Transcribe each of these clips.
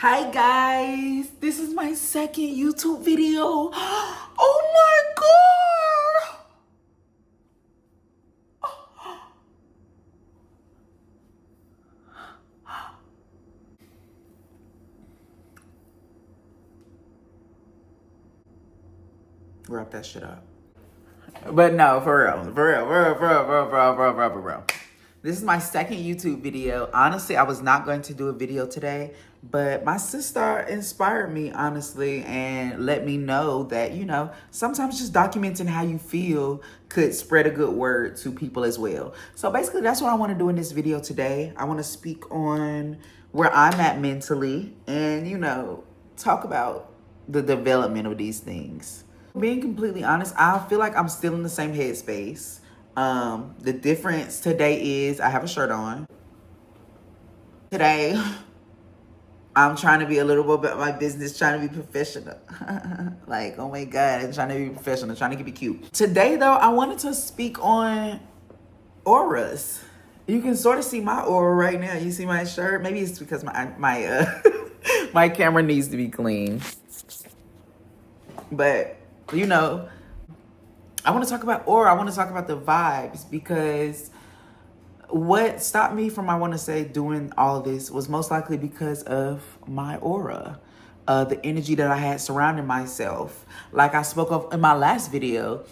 Hi guys, this is my second YouTube video. Oh my god! Wrap that shit up. But no, for real. This is my second YouTube video. Honestly, I was not going to do a video today, but my sister inspired me, honestly, and let me know that, sometimes just documenting how you feel could spread a good word to people as well. So basically, that's what I want to do in this video today. I want to speak on where I'm at mentally and, talk about the development of these things. Being completely honest, I feel like I'm still in the same headspace. The difference today is I have a shirt on. Today, I'm trying to be a little bit about my business, trying to be professional. Like, oh my God, I'm trying to be professional, trying to keep it cute. Today, though, I wanted to speak on auras. You can sort of see my aura right now. You see my shirt? Maybe it's because my my camera needs to be clean. But, I want to talk about aura. I want to talk about the vibes, because what stopped me from, doing all of this was most likely because of my aura, the energy that I had surrounding myself. Like I spoke of in my last video,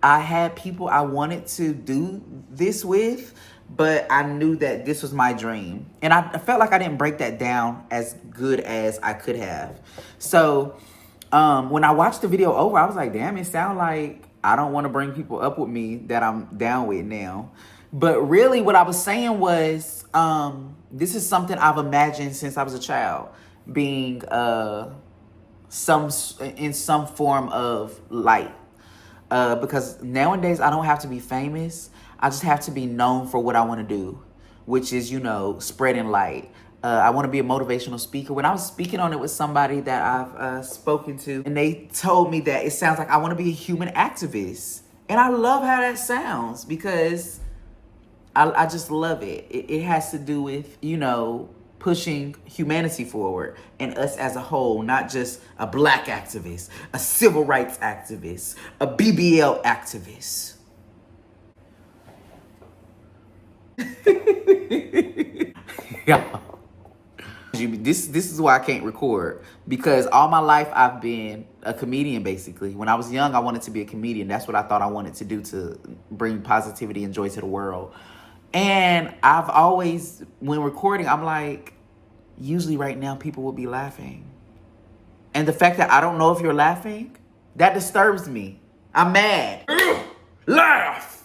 I had people I wanted to do this with, but I knew that this was my dream. And I felt like I didn't break that down as good as I could have. So when I watched the video over, I was like, damn, it sounds like I don't want to bring people up with me that I'm down with now. But really what I was saying was, this is something I've imagined since I was a child, being in some form of light. Because nowadays I don't have to be famous. I just have to be known for what I want to do, which is, spreading light. I want to be a motivational speaker. When I was speaking on it with somebody that I've spoken to, and they told me that it sounds like I want to be a human activist. And I love how that sounds, because I just love it. It has to do with, pushing humanity forward and us as a whole, not just a Black activist, a civil rights activist, a BBL activist. Yeah. This is why I can't record, because all my life I've been a comedian, basically. When I was young, I wanted to be a comedian. That's what I thought I wanted to do, to bring positivity and joy to the world. And I've always, when recording, I'm like, usually right now people will be laughing. And the fact that I don't know if you're laughing, that disturbs me. I'm mad. Laugh!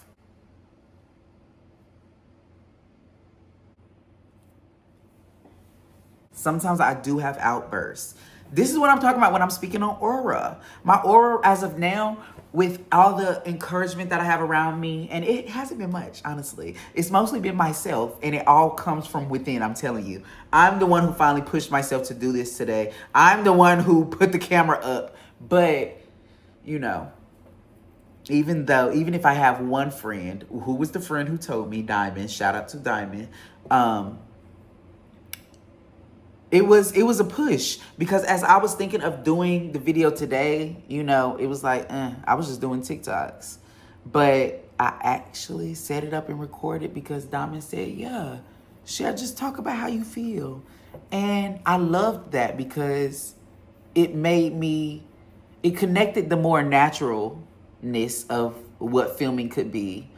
Sometimes I do have outbursts. This is what I'm talking about when I'm speaking on aura. My aura as of now, with all the encouragement that I have around me, and it hasn't been much, honestly. It's mostly been myself, and it all comes from within, I'm telling you. I'm the one who finally pushed myself to do this today. I'm the one who put the camera up. But, even if I have one friend, who was the friend who told me, Diamond, shout out to Diamond, it was a push, because as I was thinking of doing the video today, it was like, I was just doing TikToks. But I actually set it up and recorded because Diamond said, yeah, should I just talk about how you feel? And I loved that, because it connected the more naturalness of what filming could be.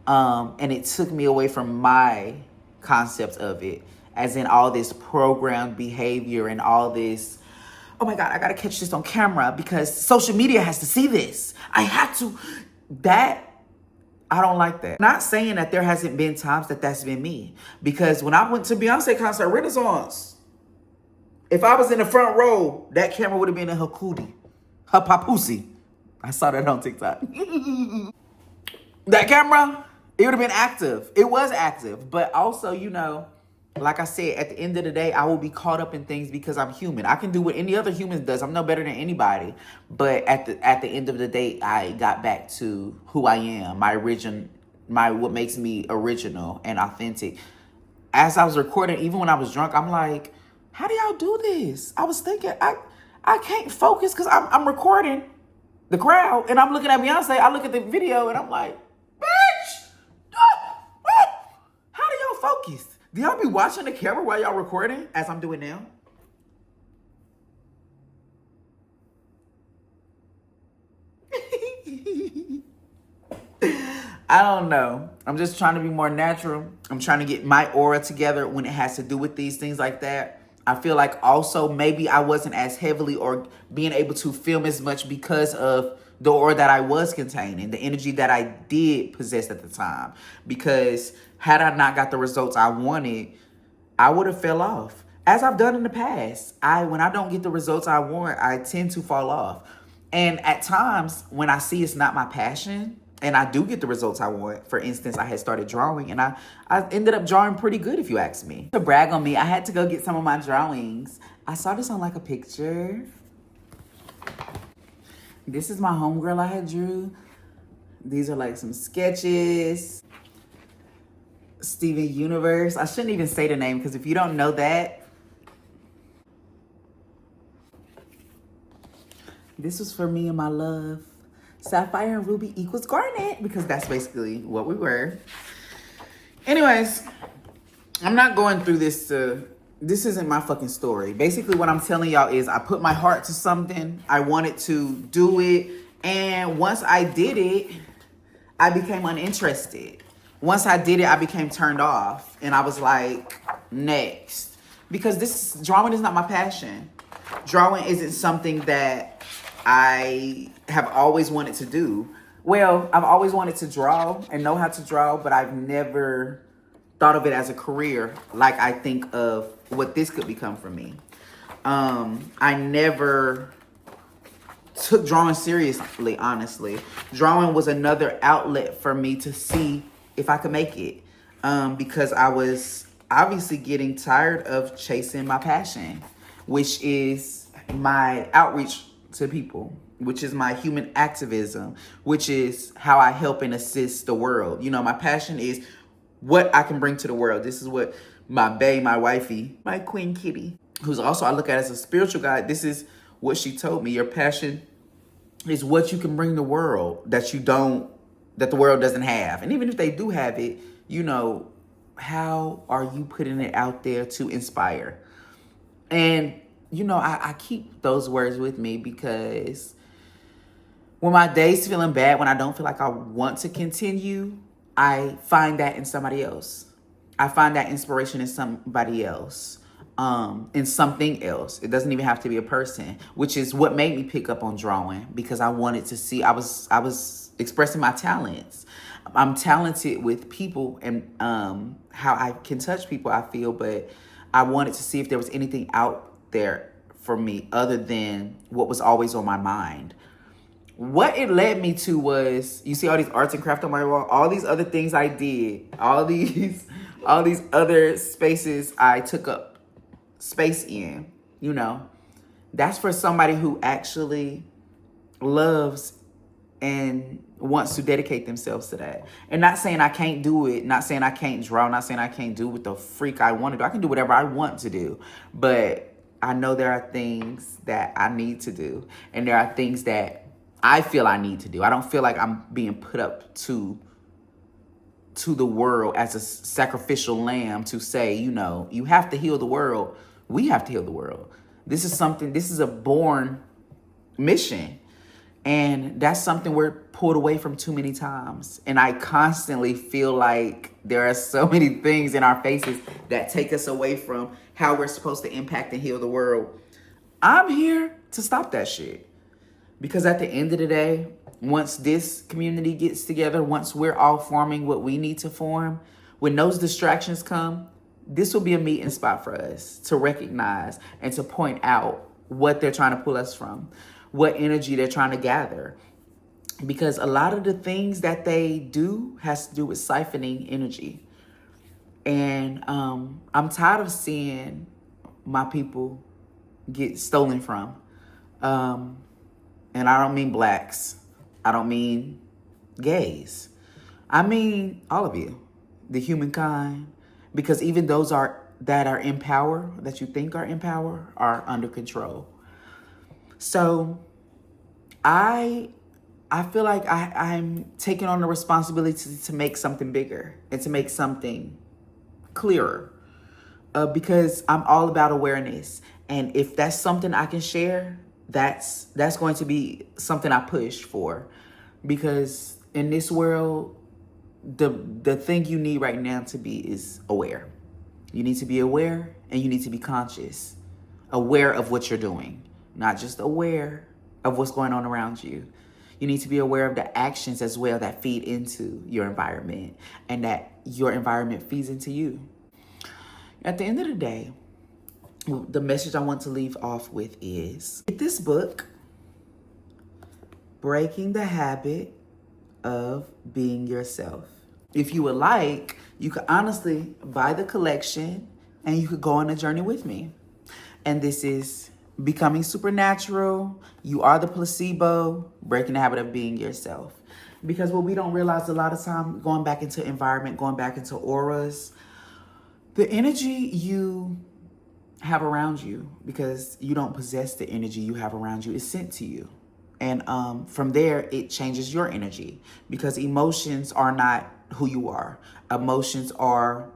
And it took me away from my concept of it, as in all this programmed behavior and all this, oh my God, I gotta catch this on camera because social media has to see this. I have to. I don't like that. Not saying that there hasn't been times that that's been me, because when I went to Beyonce concert, Renaissance, if I was in the front row, that camera would have been in her cootie, her papusi. I saw that on TikTok. That camera, it would have been active. It was active, but also, like I said, at the end of the day, I will be caught up in things because I'm human. I can do what any other human does. I'm no better than anybody. But at the end of the day, I got back to who I am, what makes me original and authentic. As I was recording, even when I was drunk, I'm like, How do y'all do this? I was thinking, I can't focus because I'm recording the crowd and I'm looking at Beyonce. I look at the video and I'm like, bitch, how do y'all focus? Do y'all be watching the camera while y'all recording as I'm doing now? I don't know. I'm just trying to be more natural. I'm trying to get my aura together when it has to do with these things like that. I feel like also maybe I wasn't as heavily or being able to film as much because of the aura that I was containing, the energy that I did possess at the time. Because had I not got the results I wanted, I would have fell off. As I've done in the past, when I don't get the results I want, I tend to fall off. And at times when I see it's not my passion and I do get the results I want, for instance, I had started drawing and I ended up drawing pretty good if you ask me. To brag on me, I had to go get some of my drawings. I saw this on like a picture. This is my homegirl I had drew. These are like some sketches. Steven Universe. I shouldn't even say the name because if you don't know that, this was for me and my love. Sapphire and Ruby equals Garnet because that's basically what we were. Anyways, I'm not going through this this isn't my fucking story. Basically what I'm telling y'all is I put my heart to something. I wanted to do it. And once I did it, I became uninterested. Once I did it, I became turned off. And I was like, next. Because drawing is not my passion. Drawing isn't something that I have always wanted to do. Well, I've always wanted to draw and know how to draw, but I've never thought of it as a career like I think of what this could become for me. I never took drawing seriously, honestly. Drawing was another outlet for me to see if I could make it. Because I was obviously getting tired of chasing my passion, which is my outreach to people, which is my human activism, which is how I help and assist the world. You know, my passion is what I can bring to the world. This is what my bae, my wifey, my queen kitty, who's also I look at as a spiritual guide, this is what she told me. Your passion is what you can bring the world that the world doesn't have. And even if they do have it, you know, how are you putting it out there to inspire? And, you know, I keep those words with me because when my day's feeling bad, when I don't feel like I want to continue, I find that in somebody else. I find that inspiration in somebody else, in something else. It doesn't even have to be a person, which is what made me pick up on drawing because I wanted to see, I was expressing my talents. I'm talented with people and how I can touch people, I feel, but I wanted to see if there was anything out there for me other than what was always on my mind. What it led me to was, you see all these arts and crafts on my wall, all these other things I did, all these other spaces I took up space in, you know, that's for somebody who actually loves and wants to dedicate themselves to that. And not saying I can't do it, not saying I can't draw, not saying I can't do what the freak I want to do. I can do whatever I want to do. But I know there are things that I need to do. And there are things that I feel I need to do. I don't feel like I'm being put up to the world as a sacrificial lamb to say, you know, you have to heal the world. We have to heal the world. This is a born mission. And that's something we're pulled away from too many times. And I constantly feel like there are so many things in our faces that take us away from how we're supposed to impact and heal the world. I'm here to stop that shit. Because at the end of the day, once this community gets together, once we're all forming what we need to form, when those distractions come, this will be a meeting spot for us to recognize and to point out what they're trying to pull us from, what energy they're trying to gather. Because a lot of the things that they do has to do with siphoning energy. And I'm tired of seeing my people get stolen from. And I don't mean blacks. I don't mean gays. I mean all of you, the humankind, because even those are that are in power, that you think are in power, are under control. So I feel like I'm taking on the responsibility to make something bigger and to make something clearer, because I'm all about awareness. And if that's something I can share, that's going to be something I push for, because in this world, the thing you need right now to be is aware. You need to be aware, and you need to be conscious, aware of what you're doing, not just aware of what's going on around you. You need to be aware of the actions as well that feed into your environment, and that your environment feeds into you. At the end of the day, the message I want to leave off with is, get this book, Breaking the Habit of Being Yourself. If you would like, you could honestly buy the collection and you could go on a journey with me. And this is Becoming Supernatural. You are the placebo, breaking the habit of being yourself. Because what we don't realize a lot of time, going back into environment, going back into auras, the energy you have around you, because you don't possess the energy you have around you, is sent to you. And from there, it changes your energy, because emotions are not who you are. Emotions are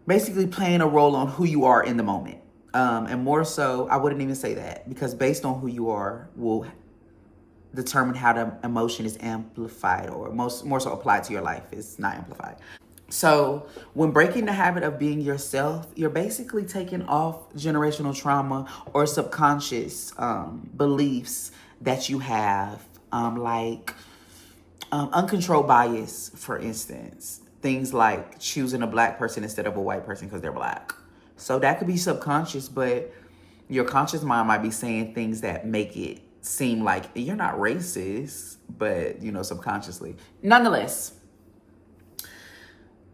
basically playing a role on who you are in the moment. And more so, I wouldn't even say that, because based on who you are will determine how the emotion is amplified, or more so applied to your life. It's not amplified. So when breaking the habit of being yourself, you're basically taking off generational trauma or subconscious beliefs that you have, like uncontrolled bias, for instance. Things like choosing a black person instead of a white person because they're black. So that could be subconscious, but your conscious mind might be saying things that make it seem like you're not racist, but, subconsciously. Nonetheless,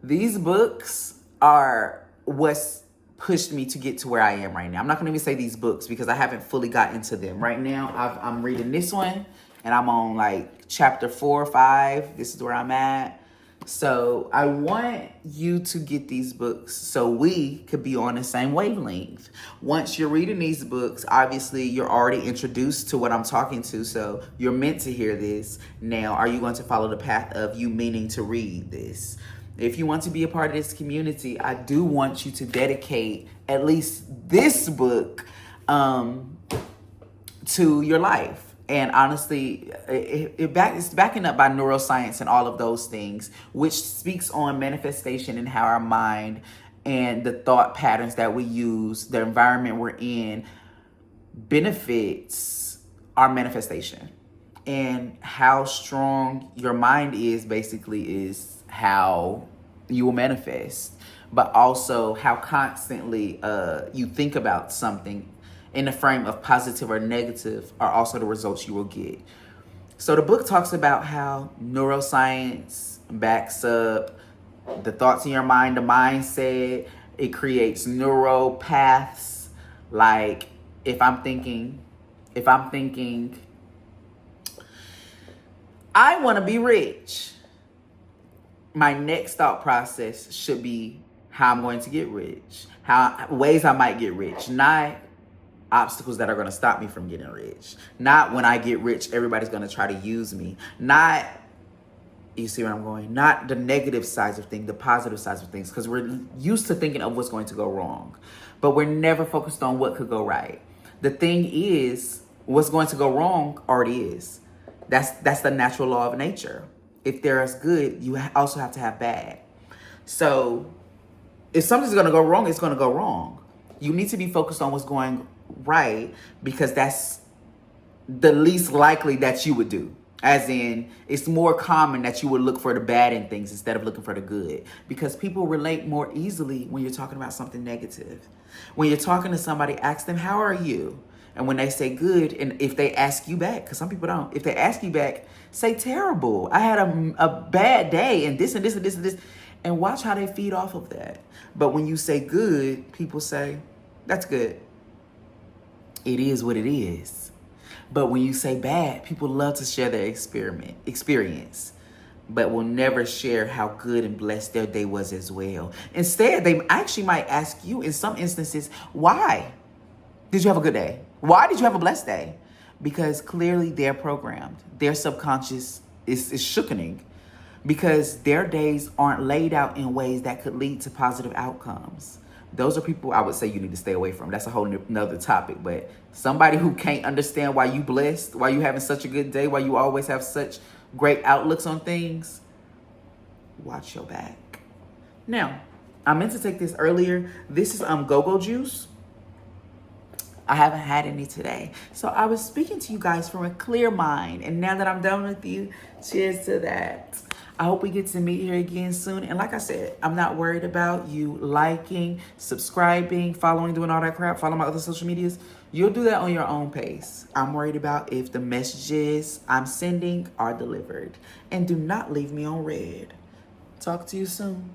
these books are what's pushed me to get to where I am right now. I'm not going to even say these books because I haven't fully got into them. Right now, I'm reading this one, and I'm on like chapter 4 or 5. This is where I'm at. So I want you to get these books so we could be on the same wavelength. Once you're reading these books, obviously you're already introduced to what I'm talking to, so you're meant to hear this. Now, are you going to follow the path of you meaning to read this? If you want to be a part of this community, I do want you to dedicate at least this book to your life. And honestly, it's backing up by neuroscience and all of those things, which speaks on manifestation and how our mind and the thought patterns that we use, the environment we're in, benefits our manifestation. And how strong your mind is basically is how you will manifest, but also how constantly you think about something in the frame of positive or negative are also the results you will get. So the book talks about how neuroscience backs up the thoughts in your mind, the mindset. It creates neural paths. Like if I'm thinking, I want to be rich, my next thought process should be how I'm going to get rich, how ways I might get rich, not obstacles that are going to stop me from getting rich. Not when I get rich, everybody's going to try to use me. Not, you see where I'm going? Not the negative sides of things, the positive sides of things, because we're used to thinking of what's going to go wrong, but we're never focused on what could go right. The thing is, what's going to go wrong already is. That's the natural law of nature. If there's good, you also have to have bad. So if something's going to go wrong, it's going to go wrong. You need to be focused on what's going right, because that's the least likely that you would do. As in, it's more common that you would look for the bad in things instead of looking for the good, because people relate more easily when you're talking about something negative. When you're talking to somebody, ask them, how are you? And when they say good, and if they ask you back, because some people don't, if they ask you back, say terrible. I had a bad day and this and this and this and this, and watch how they feed off of that. But when you say good, people say, that's good. It is what it is. But when you say bad, people love to share their experience. but will never share how good and blessed their day was as well. Instead, they actually might ask you in some instances, why did you have a good day? Why did you have a blessed day? Because clearly they're programmed. Their subconscious is shookening because their days aren't laid out in ways that could lead to positive outcomes. Those are people I would say you need to stay away from. That's a whole nother topic. But somebody who can't understand why you blessed, why you having such a good day, why you always have such great outlooks on things, watch your back. Now, I meant to take this earlier. This is go-go juice. I haven't had any today. So I was speaking to you guys from a clear mind. And now that I'm done with you, cheers to that. I hope we get to meet here again soon. And like I said, I'm not worried about you liking, subscribing, following, doing all that crap, follow my other social medias. You'll do that on your own pace. I'm worried about if the messages I'm sending are delivered. And do not leave me on red. Talk to you soon.